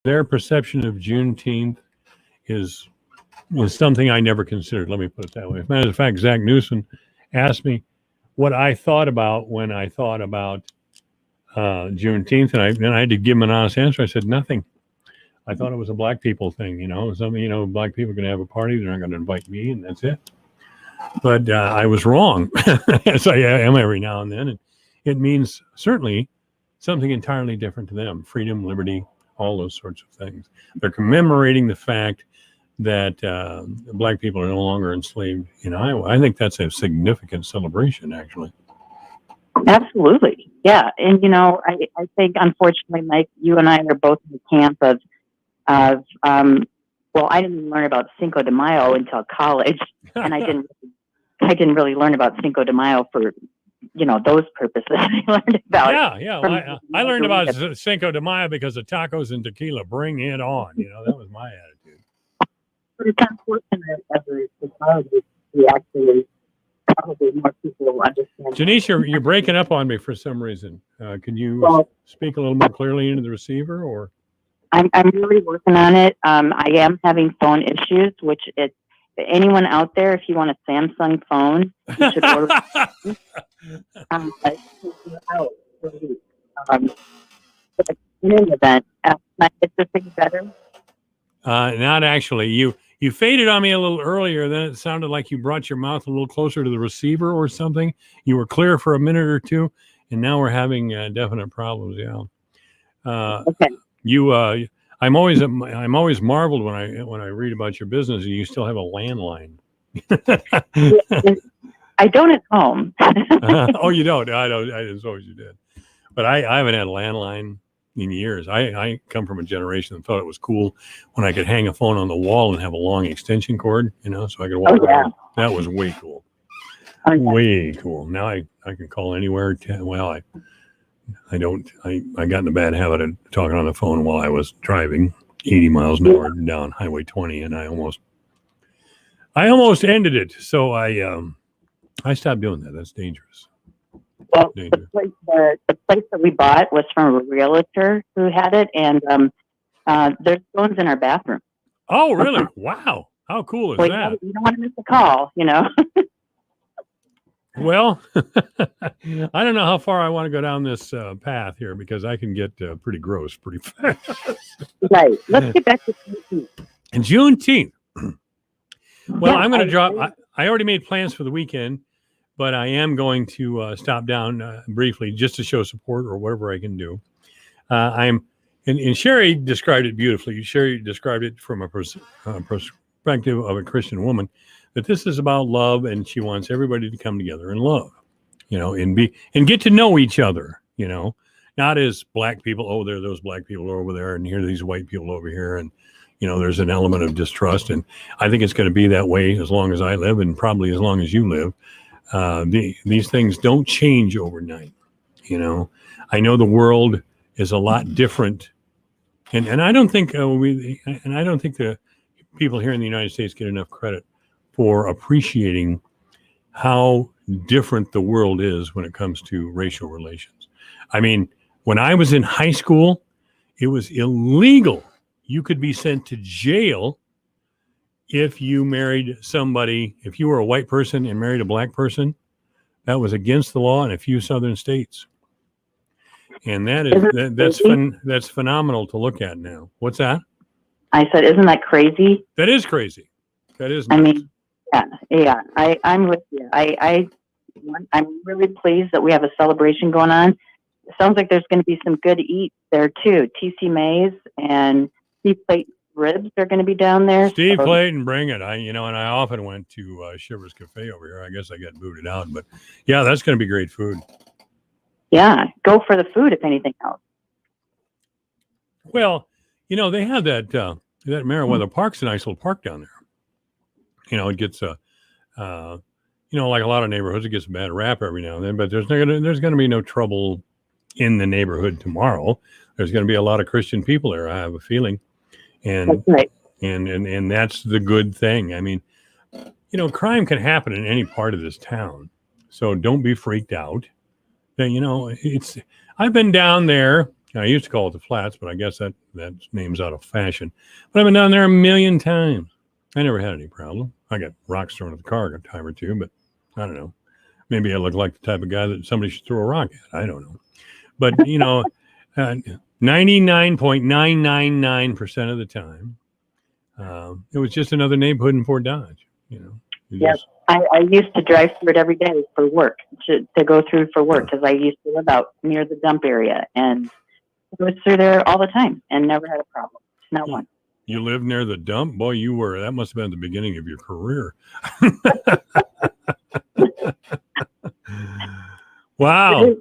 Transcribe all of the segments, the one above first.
their perception of Juneteenth is was something I never considered. Let me put it that way. As a matter of fact, Zach Newsom asked me what I thought about when I thought about Juneteenth, and I had to give him an honest answer. I said nothing. I thought it was a black people thing. Black people are going to have a party. They're not going to invite me, and that's it. But I was wrong, as I am every now and then. And it means certainly something entirely different to them: freedom, liberty, all those sorts of things. They're commemorating the fact that black people are no longer enslaved in Iowa. I think that's a significant celebration, actually. Absolutely. Yeah. And, I think, unfortunately, Mike, you and I are both in the camp of well, I didn't learn about Cinco de Mayo until college, and I didn't really learn about Cinco de Mayo for, those purposes. I learned about Well, I learned about Cinco de Mayo because of tacos and tequila. Bring it on. That was my attitude. But it's unfortunate as a society, we actually probably more people understand. Janece, you're breaking up on me for some reason. Can you speak a little more clearly into the receiver, or? I'm really working on it. I am having phone issues, which anyone out there, if you want a Samsung phone, you should order. In any event, can I get this thing better? Not actually. You faded on me a little earlier. Then it sounded like you brought your mouth a little closer to the receiver or something. You were clear for a minute or two, and now we're having definite problems. Yeah. Okay. I'm always marveled when I read about your business. You still have a landline. I don't at home. Oh, you don't? I don't. I didn't suppose you did. But I haven't had a landline in years. I come from a generation that thought it was cool when I could hang a phone on the wall and have a long extension cord, so I could walk around. That was way cool. Oh, yeah. Way cool. Now I can call anywhere. I don't. I got in the bad habit of talking on the phone while I was driving 80 miles an hour down Highway 20, and I almost ended it. So I stopped doing that. That's dangerous. Well, the place that we bought was from a realtor who had it, and there's phones in our bathroom. Oh, really? Wow. How cool is that? You don't want to miss a call, Well, I don't know how far I want to go down this path here because I can get pretty gross pretty fast. Right. Let's get back to Juneteenth. And Juneteenth. Well, I'm going to drop. I already made plans for the weekend, but I am going to stop down briefly just to show support or whatever I can do. And Sherry described it beautifully. Sherry described it from a perspective of a Christian woman, that this is about love, and she wants everybody to come together and love, and get to know each other, not as black people. Oh, there are those black people over there, and here are these white people over here, and there's an element of distrust, and I think it's going to be that way as long as I live, and probably as long as you live. These things don't change overnight. I know the world is a lot different, and I don't think the people here in the United States get enough credit for appreciating how different the world is when it comes to racial relations. I mean, when I was in high school, it was illegal. You could be sent to jail if you married somebody. If you were a white person and married a black person, that was against the law in a few southern states. And that's phenomenal to look at now. What's that? I said, isn't that crazy? That is crazy. That is nuts. I mean, yeah. I'm with you. I'm really pleased that we have a celebration going on. It sounds like there's going to be some good eats there too. TC Mays and Steve Clayton ribs are going to be down there. Steve Clayton, bring it. And I often went to Shivers Cafe over here. I guess I got booted out, but yeah, that's going to be great food. Yeah, go for the food if anything else. Well, they have that Meriwether Park's a nice little park down there. It gets like a lot of neighborhoods, it gets a bad rap every now and then, but there's going to be no trouble in the neighborhood tomorrow. There's going to be a lot of Christian people there, I have a feeling. And that's right. And that's the good thing. I mean, crime can happen in any part of this town. So don't be freaked out. I've been down there I used to call it the Flats, but I guess that name's out of fashion. But I've been down there a million times. I never had any problem. I got rocks thrown at the car a time or two, but I don't know. Maybe I look like the type of guy that somebody should throw a rock at. I don't know. But, 99.999% of the time, it was just another neighborhood in Fort Dodge. Yes. I used to drive through it every day for work, to go through for work, because I used to live out near the dump area, and I was through there all the time and never had a problem. Not one. You lived near the dump? Boy, that must have been the beginning of your career. Wow.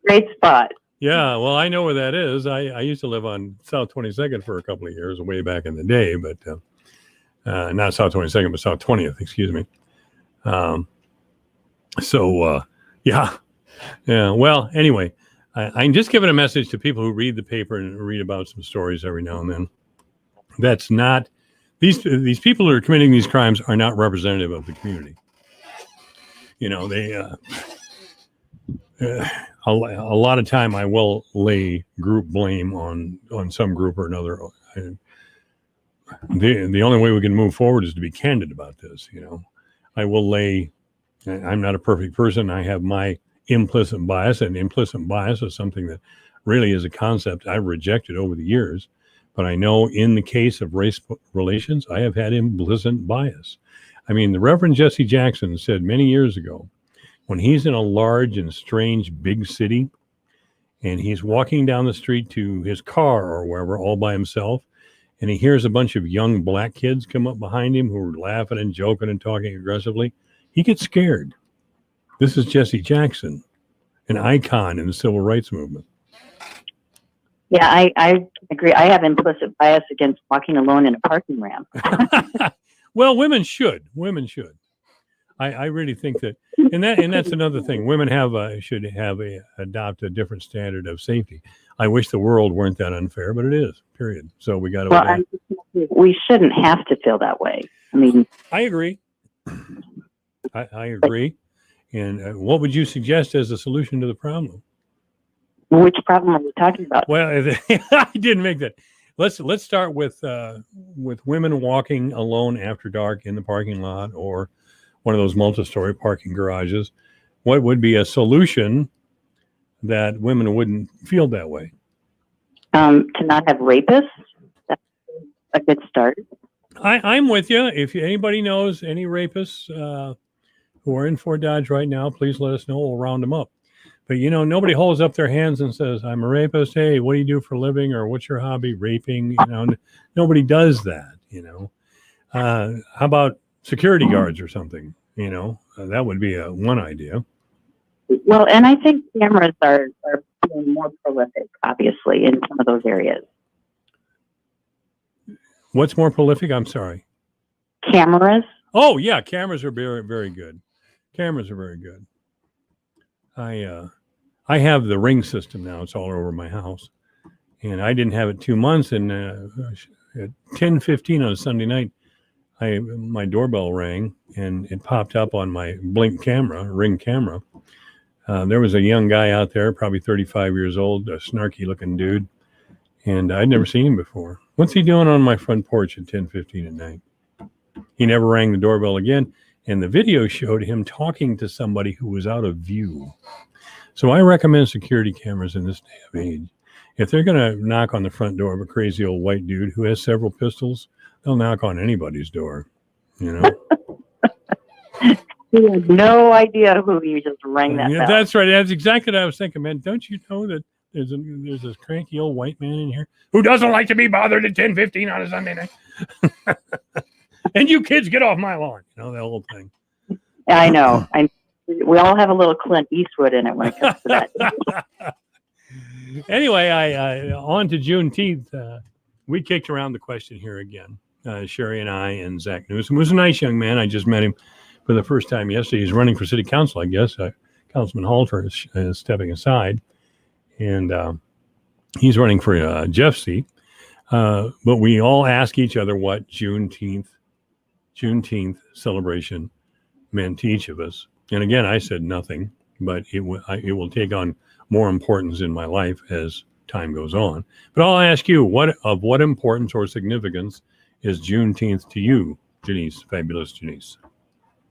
Great spot. Yeah, well, I know where that is. I used to live on South 22nd for a couple of years, way back in the day, but not South 22nd, but South 20th, excuse me. Yeah. Well, anyway, I'm just giving a message to people who read the paper and read about some stories every now and then. That's not, these people who are committing these crimes are not representative of the community. A lot of time I will lay group blame on some group or another. The only way we can move forward is to be candid about this. I will lay, I'm not a perfect person. I have my implicit bias, and implicit bias is something that really is a concept I've rejected over the years. But I know in the case of race relations, I have had implicit bias. I mean, the Reverend Jesse Jackson said many years ago, when he's in a large and strange big city and he's walking down the street to his car or wherever all by himself, and he hears a bunch of young black kids come up behind him who are laughing and joking and talking aggressively, he gets scared. This is Jesse Jackson, an icon in the civil rights movement. Yeah, I agree. I have implicit bias against walking alone in a parking ramp. Well, women should. I really think that, and that's another thing. Women should adopt a different standard of safety. I wish the world weren't that unfair, but it is. Period. So we got to. Well, we shouldn't have to feel that way. I mean, I agree. I agree. And what would you suggest as a solution to the problem? Which problem are we talking about? Well, I didn't make that. Let's start with women walking alone after dark in the parking lot or one of those multi-story parking garages. What would be a solution that women wouldn't feel that way? To not have rapists. That's a good start. I'm with you. If anybody knows any rapists who are in Fort Dodge right now, please let us know. We'll round them up. But, nobody holds up their hands and says, I'm a rapist. Hey, what do you do for a living? Or what's your hobby? Raping? Nobody does that, How about security guards or something? That would be one idea. Well, and I think cameras are being more prolific, obviously, in some of those areas. What's more prolific? I'm sorry. Cameras. Oh, yeah. Cameras are very, very good. Cameras are very good. I have the Ring system now. It's all over my house. And I didn't have it 2 months. And at 10:15 on a Sunday night, my doorbell rang and it popped up on my Ring camera. There was a young guy out there, probably 35 years old, a snarky looking dude. And I'd never seen him before. What's he doing on my front porch at 10:15 at night? He never rang the doorbell again. And the video showed him talking to somebody who was out of view. So I recommend security cameras in this day of age. If they're going to knock on the front door of a crazy old white dude who has several pistols, they'll knock on anybody's door, He had no idea who he just rang that bell. That's right. That's exactly what I was thinking, man. Don't you know that there's this cranky old white man in here who doesn't like to be bothered at 10:15 on a Sunday night? And you kids get off my lawn, that whole thing. I know. We all have a little Clint Eastwood in it when it comes to that. Anyway, on to Juneteenth. We kicked around the question here again. Sherry and I and Zach Newsom, who's a nice young man. I just met him for the first time yesterday. He's running for city council, I guess. Councilman Halter is stepping aside. And he's running for Jeff's seat. But we all ask each other what Juneteenth celebration meant to each of us. And again, I said nothing, but it will take on more importance in my life as time goes on. But I'll ask you, what importance or significance is Juneteenth to you, Janece, fabulous Janece?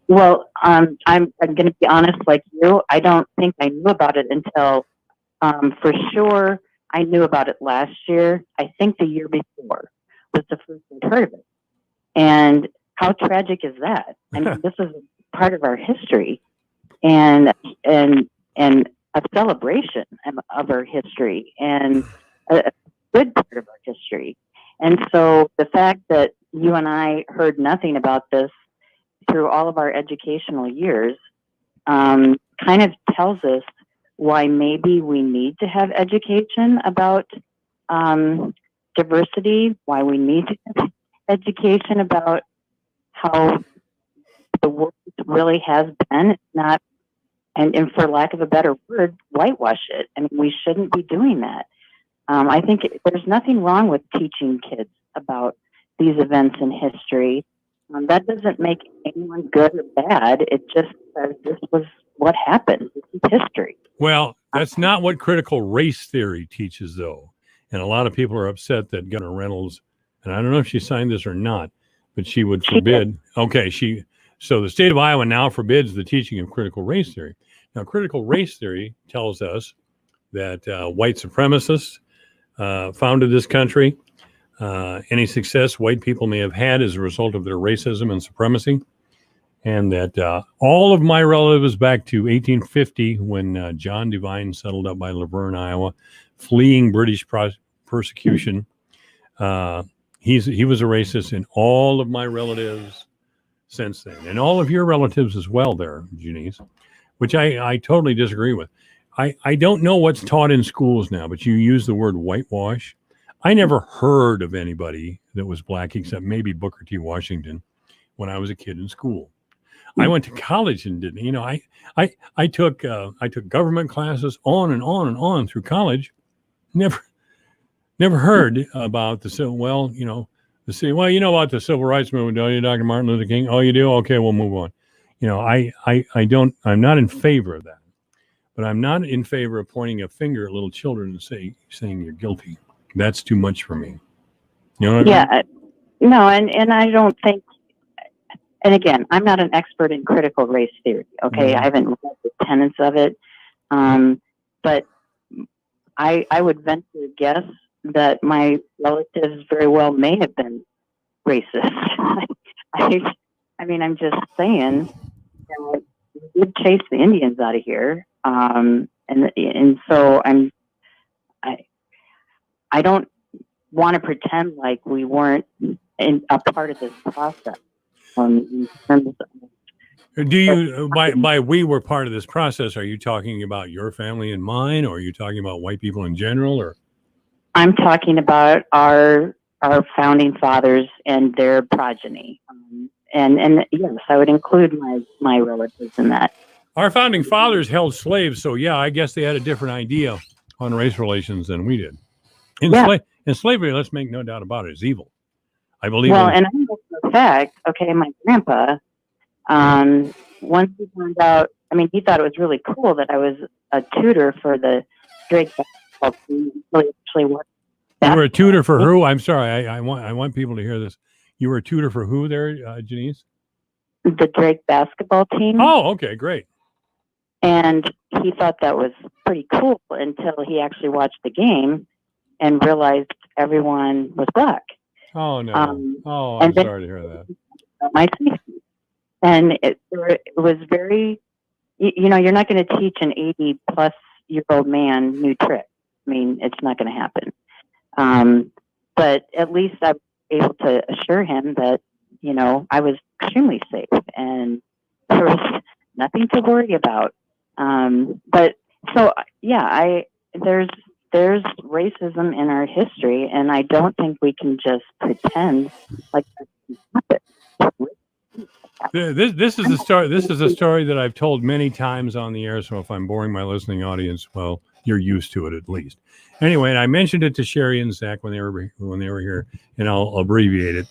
Well, I'm going to be honest, like you. I don't think I knew about it until, for sure, I knew about it last year. I think the year before was the first I'd heard of it. And how tragic is that? I mean, this is part of our history, and a celebration of our history, and a good part of our history. And so the fact that you and I heard nothing about this through all of our educational years kind of tells us why maybe we need to have education about diversity, why we need to have education about how the world really has been. It's not, and for lack of a better word, whitewash it. I mean, we shouldn't be doing that. I think there's nothing wrong with teaching kids about these events in history. That doesn't make anyone good or bad. It just says this was what happened. This is history. Well, that's not what critical race theory teaches, though. And a lot of people are upset that Governor Reynolds, and I don't know if she signed this or not, but she would forbid. So the state of Iowa now forbids the teaching of critical race theory. Now, critical race theory tells us that white supremacists founded this country. Any success white people may have had as a result of their racism and supremacy, and that all of my relatives back to 1850, when John Devine settled up by Laverne, Iowa, fleeing British persecution, he was a racist, and all of my relatives since then, and all of your relatives as well there, Janece, which I totally disagree with. I don't know what's taught in schools now, but you use the word whitewash. I never heard of anybody that was black except maybe Booker T. Washington when I was a kid in school. I went to college and didn't, I took government classes on and on and on through college. Never heard about the civil. Well, about the civil rights movement, don't you, Dr. Martin Luther King? Oh, you do? Okay, we'll move on. I'm not in favor of that, but I'm not in favor of pointing a finger at little children and saying you're guilty. That's too much for me. You know what I mean? No, and I don't think, and again, I'm not an expert in critical race theory, okay? I haven't read the tenets of it, but I would venture a guess that my relatives very well may have been racist. I mean, I'm just saying, we did chase the Indians out of here, and so I don't want to pretend like we weren't a part of this process. In terms of, do you by we were part of this process? Are you talking about your family and mine, or are you talking about white people in general? Or I'm talking about our founding fathers and their progeny, and yes, I would include my relatives in that. Our founding fathers held slaves, so yeah, I guess they had a different idea on race relations than we did. And slavery, let's make no doubt about it, is evil. I believe. Well, and I know for a fact, okay, my grandpa, once he found out, I mean, he thought it was really cool that I was a tutor for the Drake basketball team. You were a tutor for who? I'm sorry, I want people to hear this. You were a tutor for who there, Janece? The Drake basketball team. Oh, okay, great. And he thought that was pretty cool until he actually watched the game and realized everyone was black. Oh, no. I'm sorry to hear that. My safety. And it was very, you're not going to teach an 80-plus-year-old man new tricks. I mean, it's not going to happen. But at least I was able to assure him that, I was extremely safe and there was nothing to worry about. But so, yeah, there's racism in our history, and I don't think we can just pretend like that This is a story. This is a story that I've told many times on the air. So if I'm boring my listening audience, well, you're used to it at least. Anyway, and I mentioned it to Sherry and Zach when they were here, and I'll abbreviate it.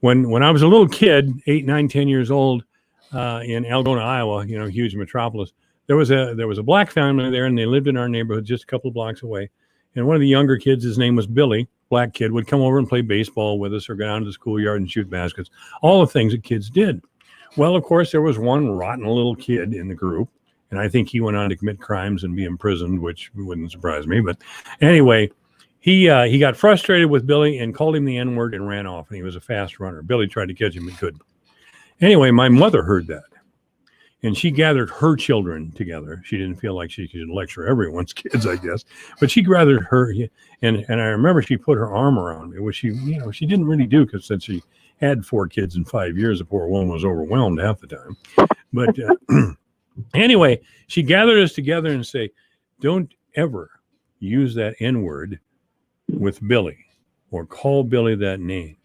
When I was a little kid, 8, 9, 10 years old, in Algona, Iowa, huge metropolis, there was a black family there, and they lived in our neighborhood just a couple of blocks away. And one of the younger kids, his name was Billy, black kid, would come over and play baseball with us or go down to the schoolyard and shoot baskets, all the things that kids did. Well, of course, there was one rotten little kid in the group, and I think he went on to commit crimes and be imprisoned, which wouldn't surprise me. But anyway, he got frustrated with Billy and called him the N-word and ran off, and he was a fast runner. Billy tried to catch him and couldn't. Anyway, my mother heard that, and she gathered her children together. She didn't feel like she could lecture everyone's kids, I guess, but she gathered her, and I remember she put her arm around me, which she didn't really do, because since she had 4 kids in 5 years, the poor woman was overwhelmed half the time. But anyway, she gathered us together and say, don't ever use that N-word with Billy or call Billy that name.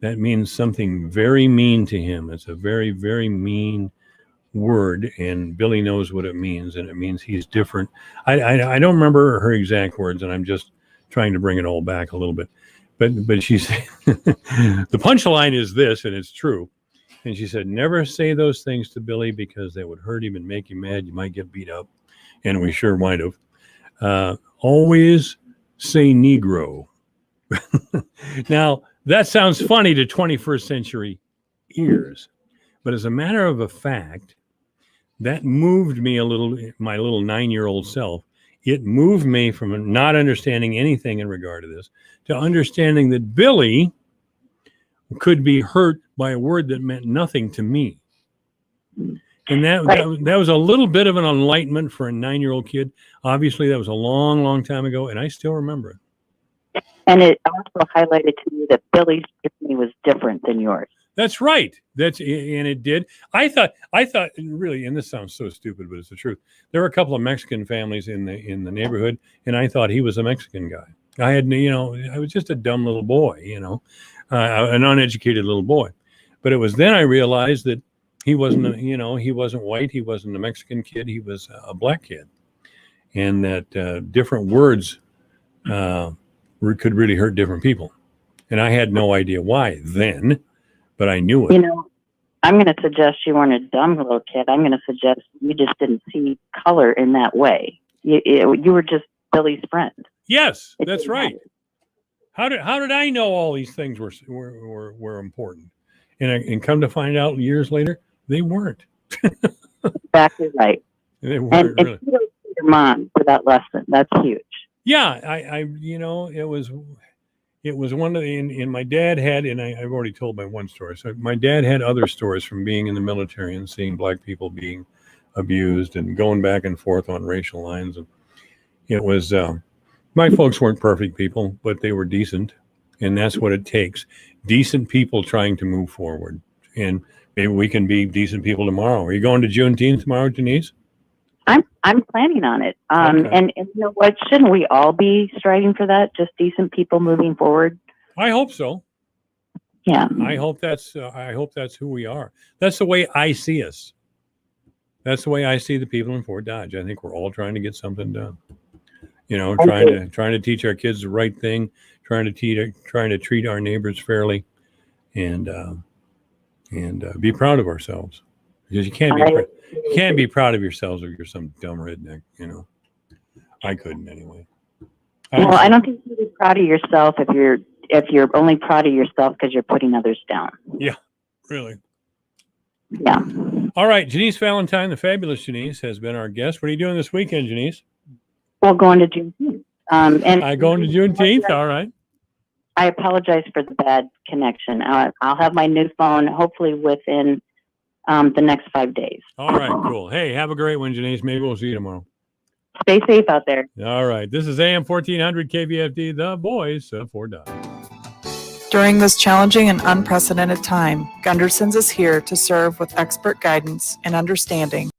That means something very mean to him. It's a very, very mean word, and Billy knows what it means, and it means he's different. I don't remember her exact words, and I'm just trying to bring it all back a little bit. But she said, the punchline is this, and it's true. And she said, never say those things to Billy because they would hurt him and make him mad. You might get beat up. And we sure might have. Always say Negro. Now, that sounds funny to 21st century ears. But as a matter of a fact, that moved me a little, my little 9-year-old self. It moved me from not understanding anything in regard to this to understanding that Billy could be hurt by a word that meant nothing to me. And that was a little bit of an enlightenment for a 9-year-old kid. Obviously, that was a long, long time ago, and I still remember it. And it also highlighted to me that Billy's journey was different than yours. That's right. And it did. I thought really, and this sounds so stupid, but it's the truth. There were a couple of Mexican families in the neighborhood, and I thought he was a Mexican guy. I was just a dumb little boy, an uneducated little boy. But it was then I realized that he wasn't, he wasn't white. He wasn't a Mexican kid. He was a black kid, and that different words could really hurt different people. And I had no idea why then, but I knew it. I'm going to suggest you weren't a dumb little kid. I'm going to suggest you just didn't see color in that way. You were just Billy's friend. Yes, that's right. How did I know all these things were important? And come to find out years later, they weren't. Exactly right. They weren't really. And kudos to your mom for that lesson. That's huge. Yeah, it was one of the, and my dad had, and I've already told my one story. So my dad had other stories from being in the military and seeing black people being abused and going back and forth on racial lines. And it was, my folks weren't perfect people, but they were decent. And that's what it takes. Decent people trying to move forward. And maybe we can be decent people tomorrow. Are you going to Juneteenth tomorrow, Janece? I'm planning on it. Okay. And you know what? Shouldn't we all be striving for that? Just decent people moving forward. I hope so. Yeah. I hope that's who we are. That's the way I see us. That's the way I see the people in Fort Dodge. I think we're all trying to get something done. Trying to teach our kids the right thing, trying to treat our neighbors fairly, and be proud of ourselves. Because you can't be proud of yourselves if you're some dumb redneck. I couldn't anyway. I don't think you'd be proud of yourself if you're only proud of yourself because you're putting others down. Yeah, really. Yeah. All right, Janece Valentine, the fabulous Janece, has been our guest. What are you doing this weekend, Janece? Well, going to Juneteenth. Going to Juneteenth. All right. I apologize for the bad connection. I'll have my new phone hopefully within the next 5 days. All right, cool. Hey, have a great one, Janece. Maybe we'll see you tomorrow. Stay safe out there. All right. This is AM 1400 KVFD, the voice of Fort Dodge. During this challenging and unprecedented time, Gunderson's is here to serve with expert guidance and understanding